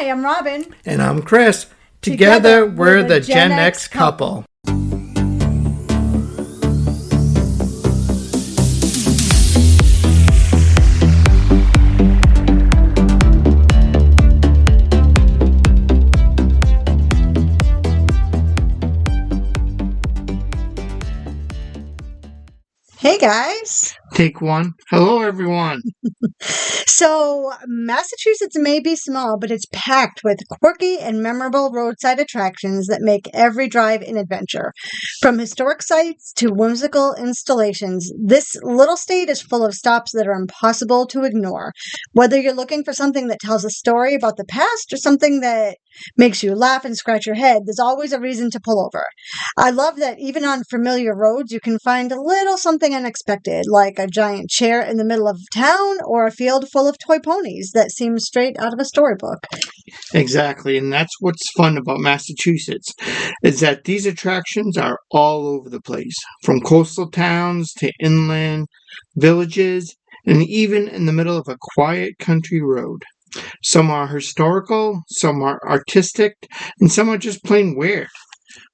Hi, I'm Robin. And I'm Chris. Together we're the Gen X couple. Hey guys. Take one. Hello, everyone. So, Massachusetts may be small, but it's packed with quirky and memorable roadside attractions that make every drive an adventure. From historic sites to whimsical installations, this little state is full of stops that are impossible to ignore. Whether you're looking for something that tells a story about the past or something that makes you laugh and scratch your head, there's always a reason to pull over. I love that even on familiar roads, you can find a little something unexpected, like a giant chair in the middle of town or a field full of toy ponies that seem straight out of a storybook. Exactly, and that's what's fun about Massachusetts, is that these attractions are all over the place, from coastal towns to inland villages, and even in the middle of a quiet country road. Some are historical, some are artistic, and some are just plain weird.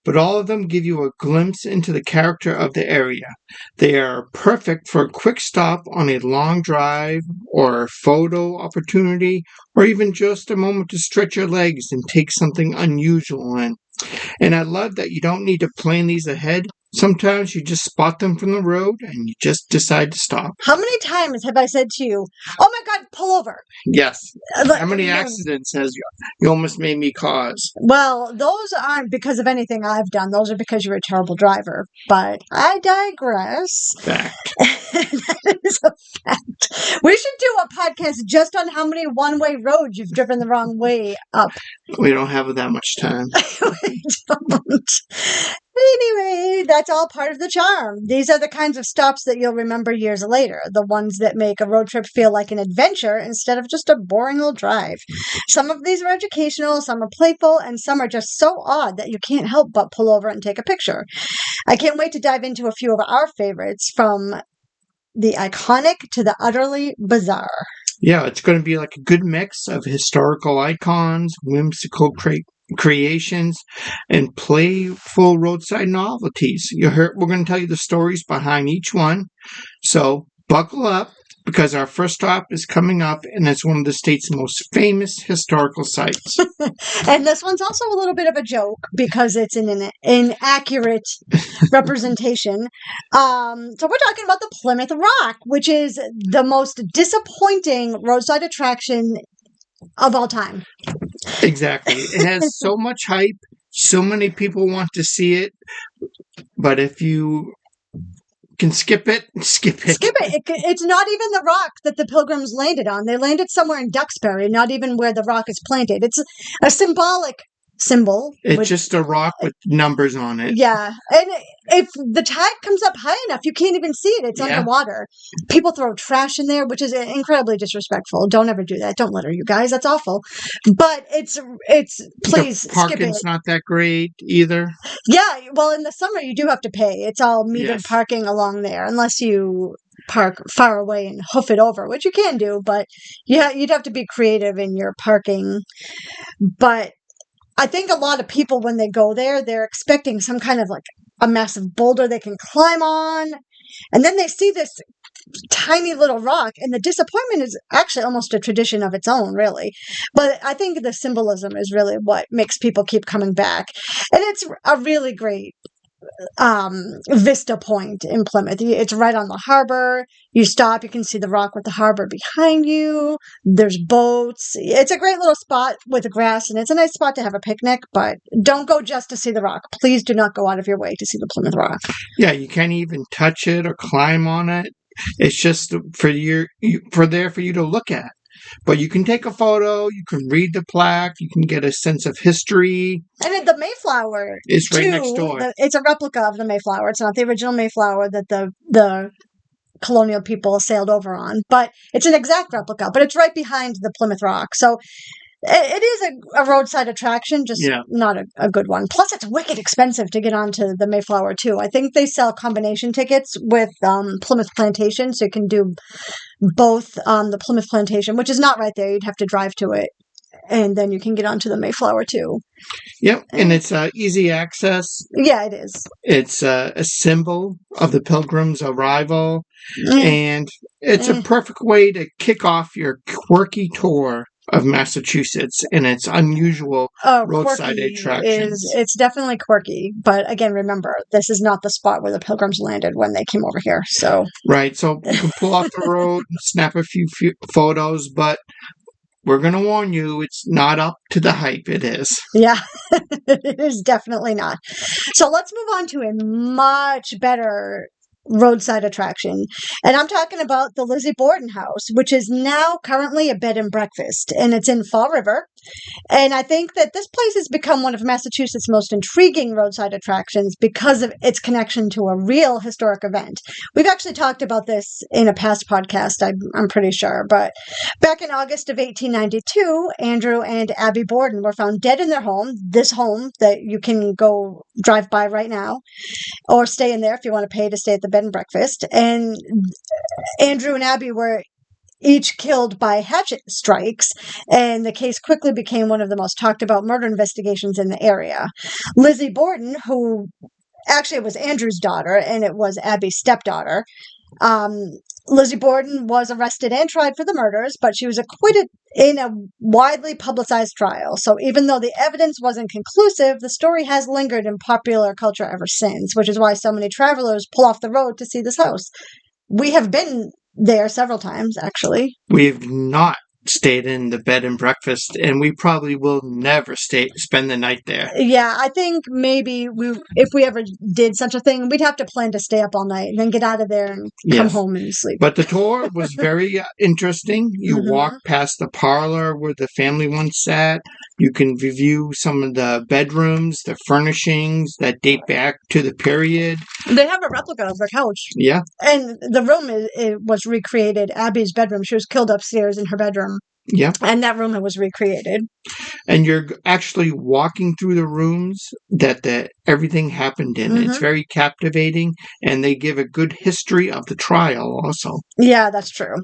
But all of them give you a glimpse into the character of the area. They are perfect for a quick stop on a long drive, or a photo opportunity, or even just a moment to stretch your legs and take something unusual in. And I love that you don't need to plan these ahead. Sometimes you just spot them from the road and you just decide to stop. How many times have I said to you, oh my God, pull over? Yes. How many accidents has you almost made me cause? Well, those aren't because of anything I've done. Those are because you're a terrible driver. But I digress. Fact. That is a fact. We should do a podcast just on how many one-way roads you've driven the wrong way up. We don't have that much time. We don't. Anyway, that's all part of the charm. These are the kinds of stops that you'll remember years later, the ones that make a road trip feel like an adventure instead of just a boring old drive. Some of these are educational, some are playful, and some are just so odd that you can't help but pull over and take a picture. I can't wait to dive into a few of our favorites, from the iconic to the utterly bizarre. Yeah, it's going to be like a good mix of historical icons, whimsical creations, and playful roadside novelties. We're going to tell you the stories behind each one. So buckle up, because our first stop is coming up, and it's one of the state's most famous historical sites. And this one's also a little bit of a joke because it's an inaccurate representation. So we're talking about the Plymouth Rock, which is the most disappointing roadside attraction of all time. Exactly. It has so much hype. So many people want to see it. But if you can skip it, skip it. Skip it. It's not even the rock that the Pilgrims landed on. They landed somewhere in Duxbury, not even where the rock is planted. It's a symbolic symbol. It's just a rock with numbers on it. Yeah. And if the tide comes up high enough, you can't even see it. It's underwater. People throw trash in there, which is incredibly disrespectful. Don't ever do that. Don't litter, you guys. That's awful. But it's please the parking's skip it. Not that great either. Yeah. Well, in the summer, you do have to pay. It's all metered parking along there, unless you park far away and hoof it over, which you can do. But yeah, you'd have to be creative in your parking. But I think a lot of people, when they go there, they're expecting some kind of like a massive boulder they can climb on. And then they see this tiny little rock, and the disappointment is actually almost a tradition of its own, really. But I think the symbolism is really what makes people keep coming back. And it's a really great vista point in Plymouth. It's right on the harbor. You stop, you can see the rock with the harbor behind you. There's boats. It's a great little spot with grass, and it's a nice spot to have a picnic, but don't go just to see the rock. Please do not go out of your way to see the Plymouth Rock. Yeah, you can't even touch it or climb on it. It's just for you to look at. But you can take a photo, you can read the plaque, you can get a sense of history. And the Mayflower is right next door. It's a replica of the Mayflower. It's not the original Mayflower that the colonial people sailed over on, but it's an exact replica. But it's right behind the Plymouth Rock. So it is a roadside attraction, just not a good one. Plus, it's wicked expensive to get onto the Mayflower, too. I think they sell combination tickets with Plymouth Plantation, so you can do both the Plymouth Plantation, which is not right there. You'd have to drive to it, and then you can get onto the Mayflower too. Yep, and it's easy access. Yeah, it is. It's a symbol of the pilgrim's arrival, and it's a perfect way to kick off your quirky tour of Massachusetts and its unusual roadside attractions. It's definitely quirky, but again, remember, this is not the spot where the pilgrims landed when they came over here. So right, so you can pull off the road and snap a few photos, but we're going to warn you, it's not up to the hype it is. Yeah, it is definitely not. So let's move on to a much better roadside attraction. And I'm talking about the Lizzie Borden house, which is now currently a bed and breakfast. And it's in Fall River. And I think that this place has become one of Massachusetts' most intriguing roadside attractions because of its connection to a real historic event. We've actually talked about this in a past podcast, I'm pretty sure. But back in August of 1892, Andrew and Abby Borden were found dead in their home, this home that you can go drive by right now, or stay in there if you want to pay to stay at the bed and breakfast. And Andrew and Abby were each killed by hatchet strikes, and the case quickly became one of the most talked about murder investigations in the area. Lizzie Borden, who actually was Andrew's daughter, and it was Abby's stepdaughter, Lizzie Borden was arrested and tried for the murders, but she was acquitted in a widely publicized trial. So even though the evidence wasn't conclusive, the story has lingered in popular culture ever since, which is why so many travelers pull off the road to see this house. We have been there several times, actually. We've not stayed in the bed and breakfast, and we probably will never spend the night there. Yeah, I think maybe if we ever did such a thing, we'd have to plan to stay up all night and then get out of there and come home and sleep. But the tour was very interesting. You walk past the parlor where the family once sat. You can review some of the bedrooms, the furnishings that date back to the period. They have a replica of the couch. Yeah. And the room it was recreated. Abby's bedroom. She was killed upstairs in her bedroom. Yeah. And that room was recreated. And you're actually walking through the rooms that everything happened in. It's very captivating, and they give a good history of the trial also. Yeah, that's true.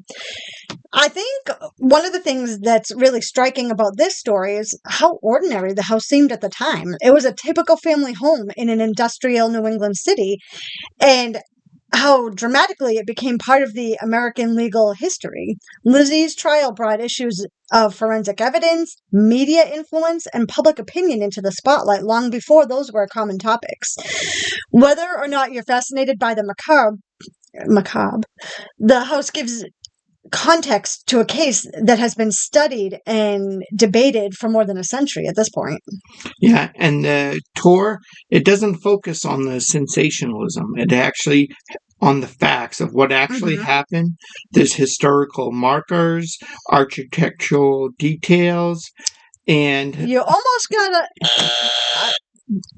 I think one of the things that's really striking about this story is how ordinary the house seemed at the time. It was a typical family home in an industrial New England city, and how dramatically it became part of the American legal history. Lizzie's trial brought issues of forensic evidence, media influence, and public opinion into the spotlight long before those were common topics. Whether or not you're fascinated by the macabre, the house gives context to a case that has been studied and debated for more than a century at this point. Yeah, and the tour, it doesn't focus on the sensationalism. It actually on the facts of what actually happened. There's historical markers, architectural details, and you almost gotta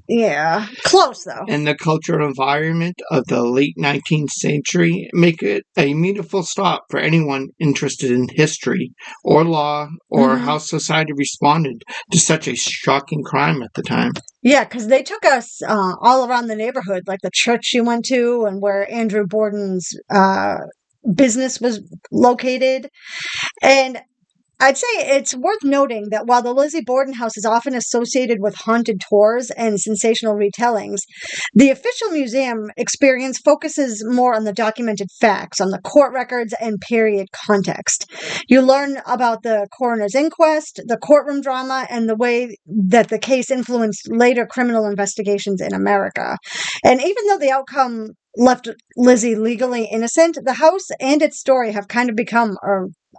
yeah, close though. And the cultural environment of the late 19th century make it a meaningful stop for anyone interested in history or law or how society responded to such a shocking crime at the time. Yeah, because they took us all around the neighborhood, like the church you went to and where Andrew Borden's business was located. And I'd say it's worth noting that while the Lizzie Borden house is often associated with haunted tours and sensational retellings, the official museum experience focuses more on the documented facts, on the court records and period context. You learn about the coroner's inquest, the courtroom drama, and the way that the case influenced later criminal investigations in America. And even though the outcome left Lizzie legally innocent, the house and its story have kind of become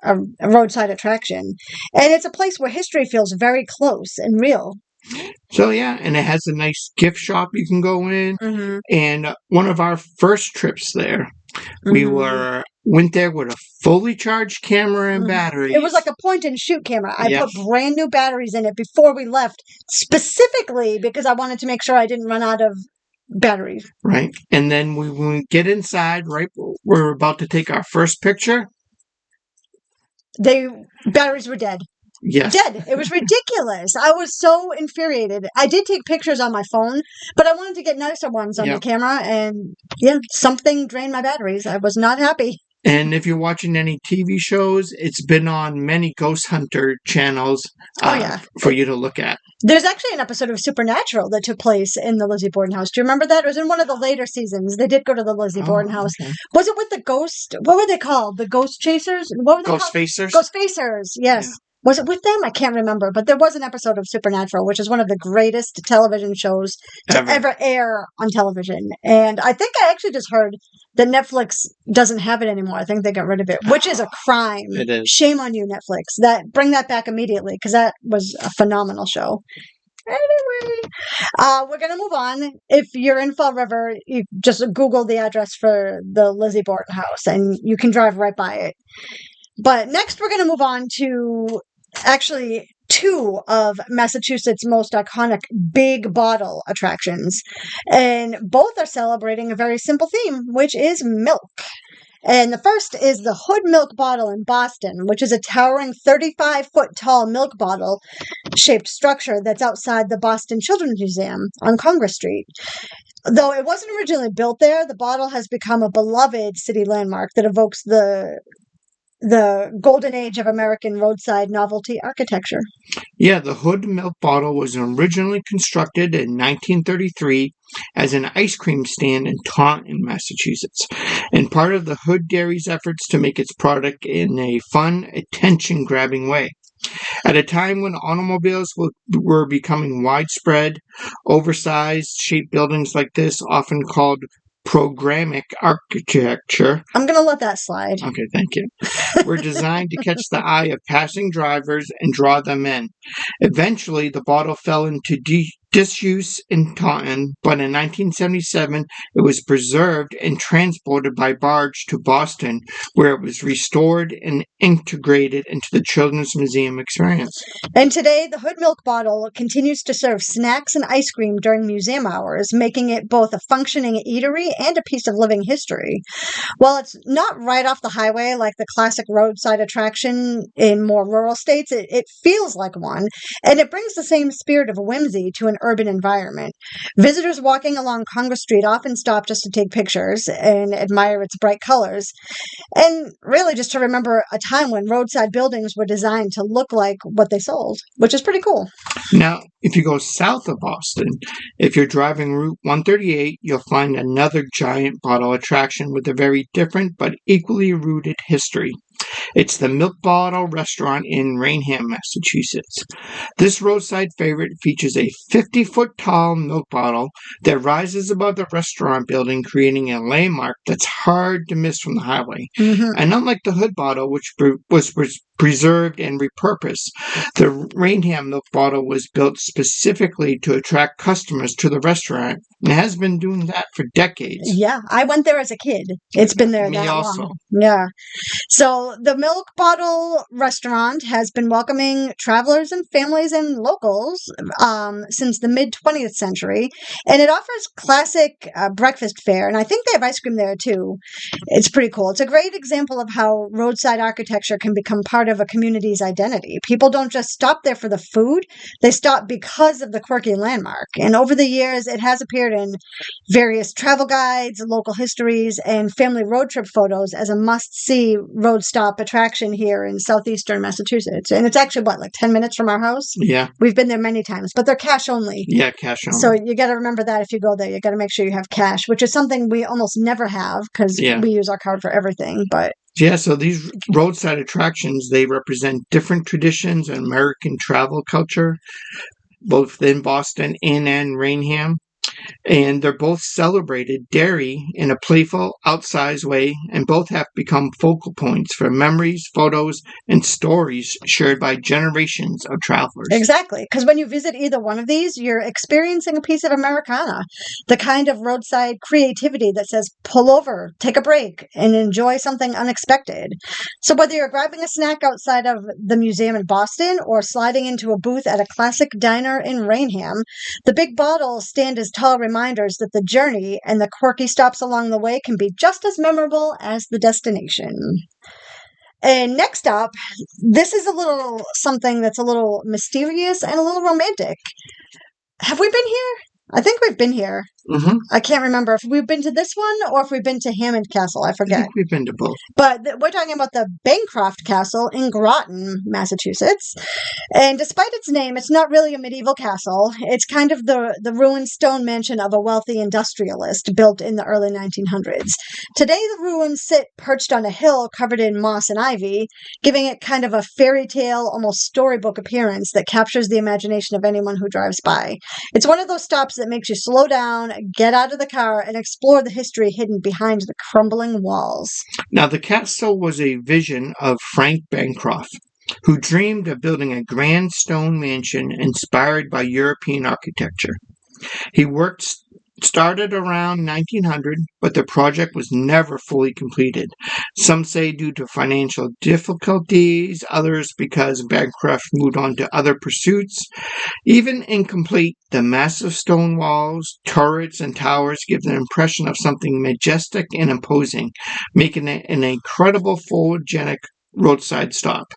a roadside attraction. And it's a place where history feels very close and real. So, yeah, and it has a nice gift shop you can go in. And one of our first trips there, we went there with a fully charged camera and batteries. It was like a point-and-shoot camera. I put brand new batteries in it before we left, specifically because I wanted to make sure I didn't run out of batteries. Right. And then when we get inside, right, we're about to take our first picture. Batteries were dead. Yes. Dead. It was ridiculous. I was so infuriated. I did take pictures on my phone, but I wanted to get nicer ones on the camera, and something drained my batteries. I was not happy. And if you're watching any TV shows, it's been on many ghost hunter channels for you to look at. There's actually an episode of Supernatural that took place in the Lizzie Borden house. Do you remember that? It was in one of the later seasons. They did go to the Lizzie Borden house. Okay. Was it with the ghost? What were they called? The ghost chasers? What were they Ghost facers? Ghost facers, yes. Yeah. Was it with them? I can't remember. But there was an episode of Supernatural, which is one of the greatest television shows to ever air on television. And I think I actually just heard that Netflix doesn't have it anymore. I think they got rid of it, which is a crime. It is. Shame on you, Netflix. Bring that back immediately, because that was a phenomenal show. Anyway, we're going to move on. If you're in Fall River, you just Google the address for the Lizzie Borden house, and you can drive right by it. But next, we're going to move on to actually two of Massachusetts' most iconic big bottle attractions. And both are celebrating a very simple theme, which is milk. And the first is the Hood Milk Bottle in Boston, which is a towering 35-foot-tall milk bottle-shaped structure that's outside the Boston Children's Museum on Congress Street. Though it wasn't originally built there, the bottle has become a beloved city landmark that evokes the golden age of American roadside novelty architecture. Yeah, the Hood Milk Bottle was originally constructed in 1933 as an ice cream stand in Taunton, Massachusetts, and part of the Hood Dairy's efforts to make its product in a fun, attention-grabbing way. At a time when automobiles were becoming widespread, oversized shaped buildings like this, often called programmatic architecture. I'm going to let that slide. Okay, thank you. Were designed to catch the eye of passing drivers and draw them in. Eventually, the bottle fell into disuse in Taunton, but in 1977, it was preserved and transported by barge to Boston, where it was restored and integrated into the Children's Museum experience. And today, the Hood Milk Bottle continues to serve snacks and ice cream during museum hours, making it both a functioning eatery and a piece of living history. While it's not right off the highway like the classic roadside attraction in more rural states, it feels like one, and it brings the same spirit of whimsy to an urban environment. Visitors walking along Congress Street often stop just to take pictures and admire its bright colors, and really just to remember a time when roadside buildings were designed to look like what they sold, which is pretty cool. Now, if you go south of Boston, if you're driving Route 138, you'll find another giant bottle attraction with a very different but equally rooted history. It's the Milk Bottle Restaurant in Raynham, Massachusetts. This roadside favorite features a 50-foot-tall milk bottle that rises above the restaurant building, creating a landmark that's hard to miss from the highway. Mm-hmm. And unlike the Hood Bottle, which was preserved and repurposed, the Raynham milk bottle was built specifically to attract customers to the restaurant and has been doing that for decades. Yeah, I went there as a kid. It's been there that long. Yeah. So the Milk Bottle Restaurant has been welcoming travelers and families and locals since the mid-20th century, and it offers classic breakfast fare, and I think they have ice cream there too. It's pretty cool. It's a great example of how roadside architecture can become part of a community's identity. People don't just stop there for the food, they stop because of the quirky landmark, and over the years it has appeared in various travel guides, local histories, and family road trip photos as a must-see road stop attraction here in southeastern Massachusetts. And it's actually, like 10 minutes from our house? Yeah. We've been there many times, but they're cash only. Yeah, cash only. So you got to remember that if you go there, you got to make sure you have cash, which is something we almost never have because we use our card for everything. But yeah, so these roadside attractions, they represent different traditions and American travel culture, both in Boston and in Raynham. And they're both celebrated dairy in a playful, outsized way, and both have become focal points for memories, photos, and stories shared by generations of travelers. Exactly, because when you visit either one of these, you're experiencing a piece of Americana, the kind of roadside creativity that says, pull over, take a break, and enjoy something unexpected. So whether you're grabbing a snack outside of the museum in Boston or sliding into a booth at a classic diner in Raynham, the big bottles stand as tall reminders that the journey and the quirky stops along the way can be just as memorable as the destination. And next up, this is a little something that's a little mysterious and a little romantic. Have we been here? I think we've been here. Mm-hmm. I can't remember if we've been to this one or if we've been to Hammond Castle. I I forget. think we've been to both. But we're talking about the Bancroft Castle in Groton, Massachusetts. And despite its name, it's not really a medieval castle. It's kind of the ruined stone mansion of a wealthy industrialist built in the early 1900s. Today, the ruins sit perched on a hill covered in moss and ivy, giving it kind of a fairy tale, almost storybook appearance that captures the imagination of anyone who drives by. It's one of those stops that makes you slow down, get out of the car, and explore the history hidden behind the crumbling walls. Now, the castle was a vision of Frank Bancroft, who dreamed of building a grand stone mansion inspired by European architecture. He started around 1900, but the project was never fully completed. Some say due to financial difficulties, others because Bancroft moved on to other pursuits. Even incomplete, the massive stone walls, turrets, and towers give the impression of something majestic and imposing, making it an incredible photogenic roadside stop.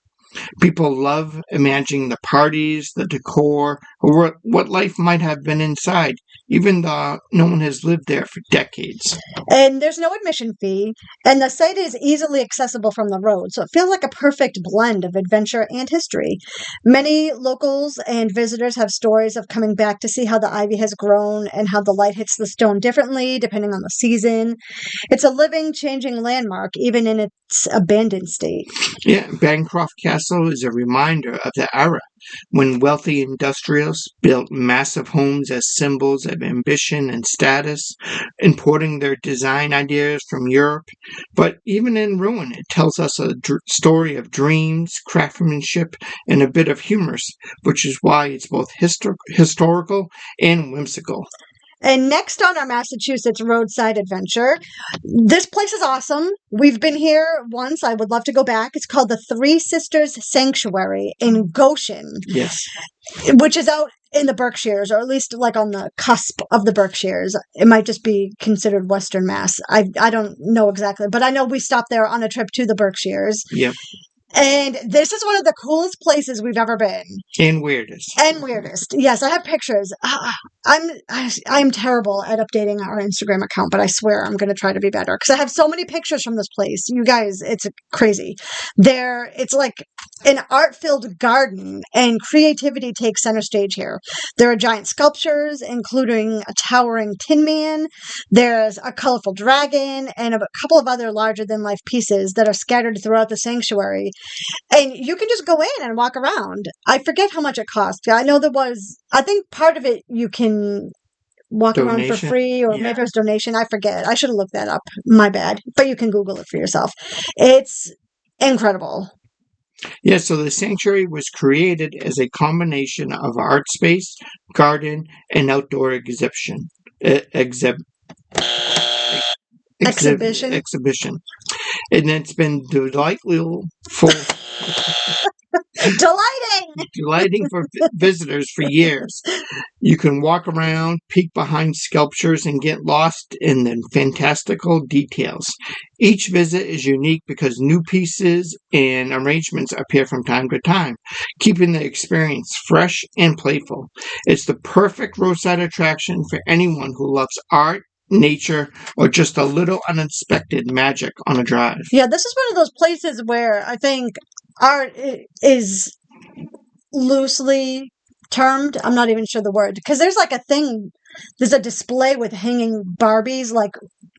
People love imagining the parties, the decor, or what life might have been inside, even though no one has lived there for decades. And there's no admission fee, and the site is easily accessible from the road, so it feels like a perfect blend of adventure and history. Many locals and visitors have stories of coming back to see how the ivy has grown and how the light hits the stone differently depending on the season. It's a living, changing landmark, even in its abandoned state. Yeah, Bancroft Castle is a reminder of the era when wealthy industrialists built massive homes as symbols of ambition and status, importing their design ideas from Europe. But even in ruin, it tells us a story of dreams, craftsmanship, and a bit of humor, which is why it's both historical and whimsical. And next on our Massachusetts roadside adventure, this place is awesome. We've been here once. I would love to go back. It's called the Three Sisters Sanctuary in Goshen. Yes. Which is out in the Berkshires, or at least like on the cusp of the Berkshires. It might just be considered Western Mass. I don't know exactly, but I know we stopped there on a trip to the Berkshires. Yep. And this is one of the coolest places we've ever been. And weirdest. And weirdest. Yes, I have pictures. I'm terrible at updating our Instagram account, but I swear I'm going to try to be better because I have so many pictures from this place. You guys, it's crazy. It's like an art-filled garden, and creativity takes center stage here. There are giant sculptures, including a towering Tin Man. There's a colorful dragon and a couple of other larger-than-life pieces that are scattered throughout the sanctuary. And you can just go in and walk around. I forget how much it costs. I know I think part of it you can walk around for free, or maybe there's donation. I forget. I should have looked that up. My bad. But you can Google it for yourself. It's incredible. Yeah, so the sanctuary was created as a combination of art space, garden, and outdoor exhibition. Exhibition. And it's been delighting for visitors for years. You can walk around, peek behind sculptures, and get lost in the fantastical details. Each visit is unique because new pieces and arrangements appear from time to time, keeping the experience fresh and playful. It's the perfect roadside attraction for anyone who loves art, nature, or just a little unexpected magic on a drive. Yeah, this is one of those places where I think art is loosely termed. I'm not even sure the word, because there's like there's a display with hanging Barbies, like,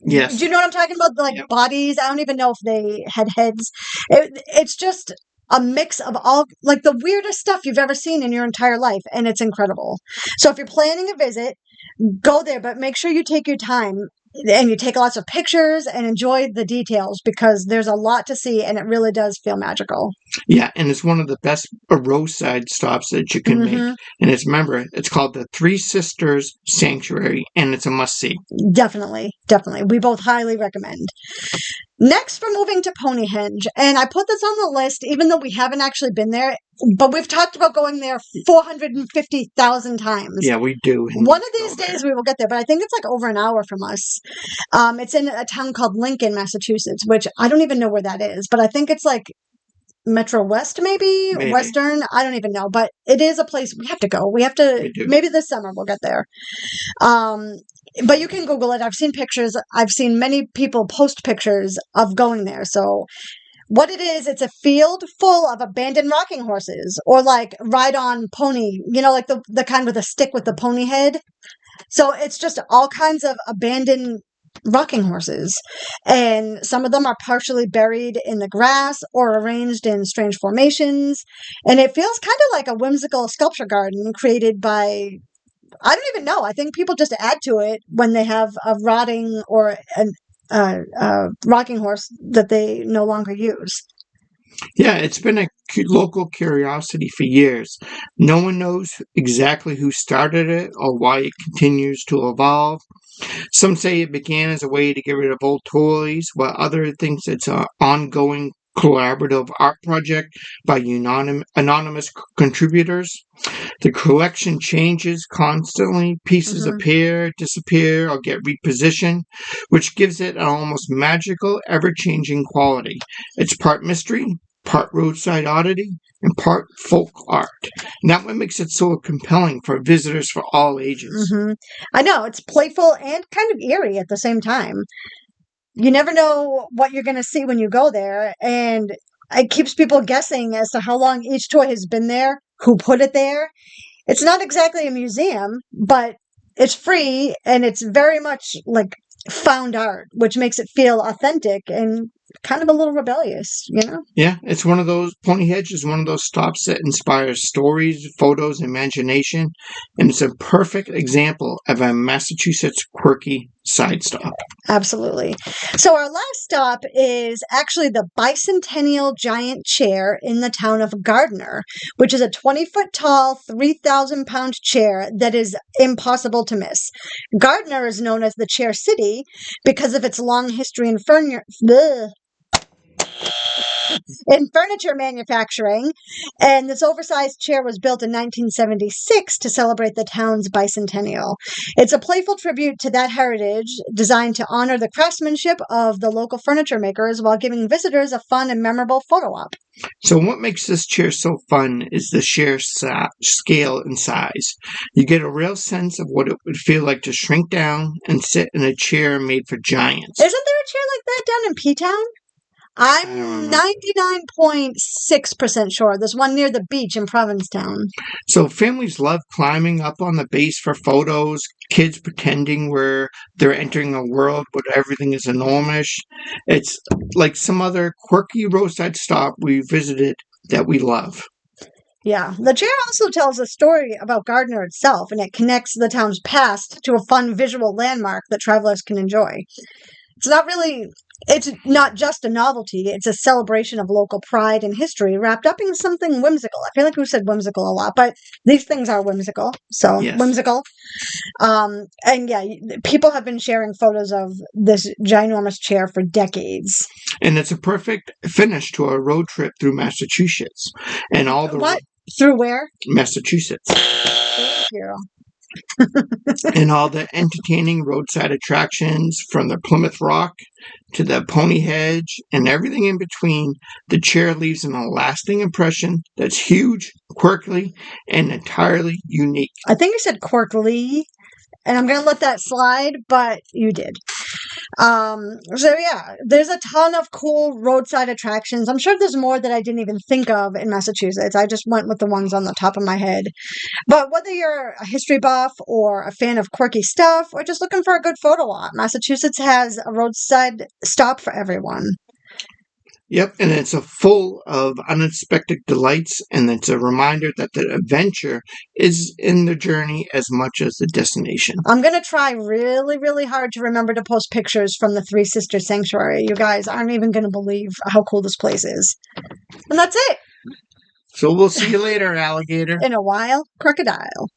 yes. Do you know what I'm talking about? Like, yep. Bodies. I don't even know if they had heads. It's just a mix of all, like, the weirdest stuff you've ever seen in your entire life, and it's incredible. So if you're planning a visit, go there, but make sure you take your time and you take lots of pictures and enjoy the details, because there's a lot to see and it really does feel magical. Yeah, and it's one of the best roadside stops that you can make. And it's called the Three Sisters Sanctuary, and it's a must-see. Definitely. We both highly recommend. Next, we're moving to Ponyhenge, and I put this on the list even though we haven't actually been there, but we've talked about going there 450,000 times. Yeah, we do. One of these days we will get there, but I think it's like over an hour from us. It's in a town called Lincoln, Massachusetts, which I don't even know where that is, but I think it's like Metro West, maybe? Western. I don't even know, but it is a place we have to go. We do. Maybe this summer we'll get there. But you can Google it. I've seen pictures. I've seen many people post pictures of going there. So what it is, it's a field full of abandoned rocking horses, or like ride-on pony, like the kind with a stick with the pony head. So it's just all kinds of abandoned rocking horses, and some of them are partially buried in the grass or arranged in strange formations, and it feels kind of like a whimsical sculpture garden created by, I don't even know, I think people just add to it when they have a rotting or a rocking horse that they no longer use. Yeah, it's been a local curiosity for years. No one knows exactly who started it or why it continues to evolve. Some say it began as a way to get rid of old toys, while others think it's an ongoing collaborative art project by anonymous contributors. The collection changes constantly. Pieces appear, disappear, or get repositioned, which gives it an almost magical, ever-changing quality. It's part mystery, part roadside oddity, and part folk art. And that's what makes it so compelling for visitors for all ages. I know, it's playful and kind of eerie at the same time. You never know what you're going to see when you go there, and it keeps people guessing as to how long each toy has been there, who put it there. It's not exactly a museum, but it's free, and it's very much like found art, which makes it feel authentic and kind of a little rebellious, Yeah, it's one of those, Ponyhenge is one of those stops that inspires stories, photos, imagination, and it's a perfect example of a Massachusetts quirky side stop. Absolutely. So our last stop is actually the Bicentennial Giant Chair in the town of Gardner, which is a 20-foot tall, 3,000-pound chair that is impossible to miss. Gardner is known as the Chair City because of its long history in furniture manufacturing, and this oversized chair was built in 1976 to celebrate the town's bicentennial. It's a playful tribute to that heritage, designed to honor the craftsmanship of the local furniture makers while giving visitors a fun and memorable photo op. So what makes this chair so fun is the sheer scale and size. You get a real sense of what it would feel like to shrink down and sit in a chair made for giants. Isn't there a chair like that down in P-Town? I'm 99.6% sure. There's one near the beach in Provincetown. So families love climbing up on the base for photos, kids pretending they're entering a world where everything is enormous. It's like some other quirky roadside stop we visited that we love. Yeah, the chair also tells a story about Gardner itself, and it connects the town's past to a fun visual landmark that travelers can enjoy. It's not just a novelty, it's a celebration of local pride and history wrapped up in something whimsical. I feel like we've said whimsical a lot, but these things are whimsical. So, yes. Whimsical. And yeah, people have been sharing photos of this ginormous chair for decades. And it's a perfect finish to a road trip through Massachusetts. And all the What? Through where? Massachusetts. Thank you. And all the entertaining roadside attractions, from the Plymouth Rock to the Ponyhenge and everything in between, the chair leaves a lasting impression that's huge, quirky, and entirely unique. I think you said quirky, and I'm going to let that slide, but you did. So yeah, there's a ton of cool roadside attractions. I'm sure there's more that I didn't even think of in Massachusetts. I just went with the ones on the top of my head. But whether you're a history buff or a fan of quirky stuff or just looking for a good photo op, Massachusetts has a roadside stop for everyone. Yep, and it's full of unexpected delights, and it's a reminder that the adventure is in the journey as much as the destination. I'm going to try really, really hard to remember to post pictures from the Three Sisters Sanctuary. You guys aren't even going to believe how cool this place is. And that's it. So we'll see you later, alligator. In a while, crocodile.